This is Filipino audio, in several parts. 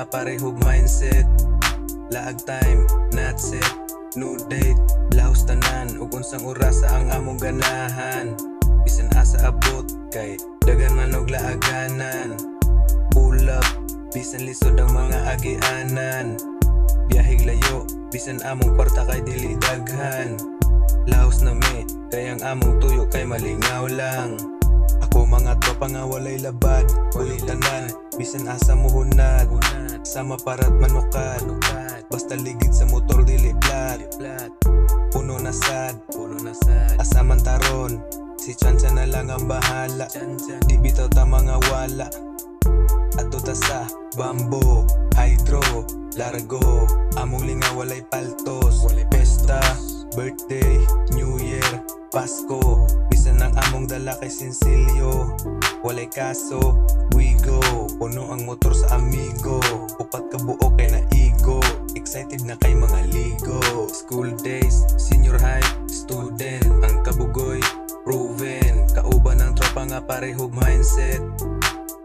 parehog mindset. Laag time, not set. New date, lahos tanan. Ug unsang orasa ang among ganahan. Bisan asa abot kay dagan man og laaganan. Pull up, bisan lisod ang mga agianan. Biyahig layo, bisan among kwarta kay dili daghan. Lahos na mi, kay ang among tuyo kay malingaw lang. Ako mga tropa nga walay labad, walay tanan. Bisan asa mo hunad, sama parat manukad. Basta ligid sa motor dili plat. Puno na sad, asa man taron. Si Chanchan na lang ang bahala. Di bitaw ta mga wala. Ato ta sa bamboo, hydro, largo. Among linga walay paltos. Pesta, birthday, New Year, Pasko. Bisan ang among dala kay Sinsilyo. Walay kaso, we go. Puno ang motor sa amigo. Upat ka buo kay naigo. Excited na kay mga ligo. School days, senior high, student. Ang kabugoy, proven. Kauban ng tropa nga parehog mindset.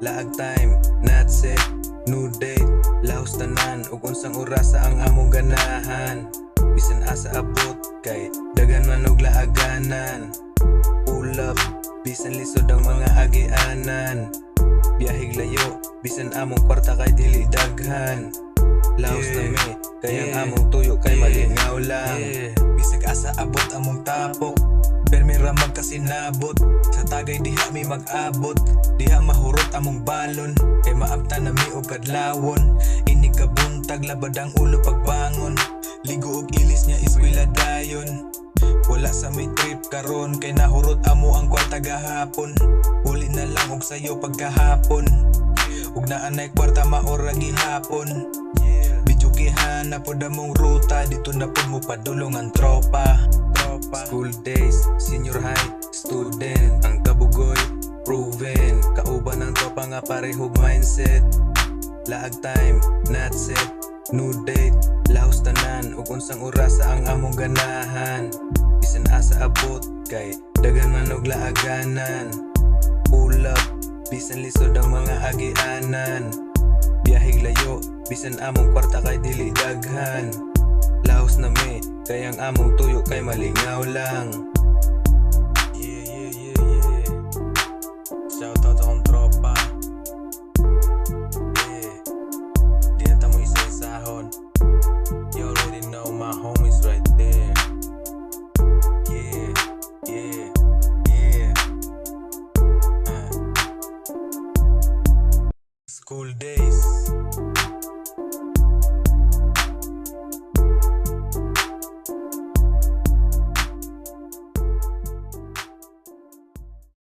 Laag time, not set. New date, lahos tanan. Ug unsang orasa ang among ganahan. Bisan asa abot kay dagan man og laaganan. Pull up, bisan lisod ang mga agianan. Biyahig layo, bisan among kwarta kay dili daghan. Lahos na mi, kay ang among tuyo kay malingaw lang. Bisag asa abot among tapok, permi ramag kasinabot. Sa tagay diha mi mag-abot, diha mahurot among balon. Kay maabta na mi og kadlawon. Ini kabuntag labad ang ulo pagbangon. Ligo og ilis niya eskwela dayon. Wala sa may trip karon, kay nahurot amo ang kwarta gahapon. Uli na lang og sayo pagkahapon. Ug naanay kwarta maora gihapon. Bijukihan na pod among ruta, dito na pod mo padulong ang tropa. School days, senior high, student. Ang kabugoy, proven. Kauban ng tropa nga parehog mindset. Laag time, not set. New date, lahos tanan. Ug unsang orasa ang among ganahan. Bisan asa abot kay dagan man og laaganan. Pull up, bisan lisod ang mga agianan. Biyahig layo, bisan among kwarta kay dili daghan. Lahos na mi, kay ang among tuyo kay malingaw lang. Yeah. Shout out akong tropa. Di na tamo isa-isahon. You already know my homies right there. Yeah. School days.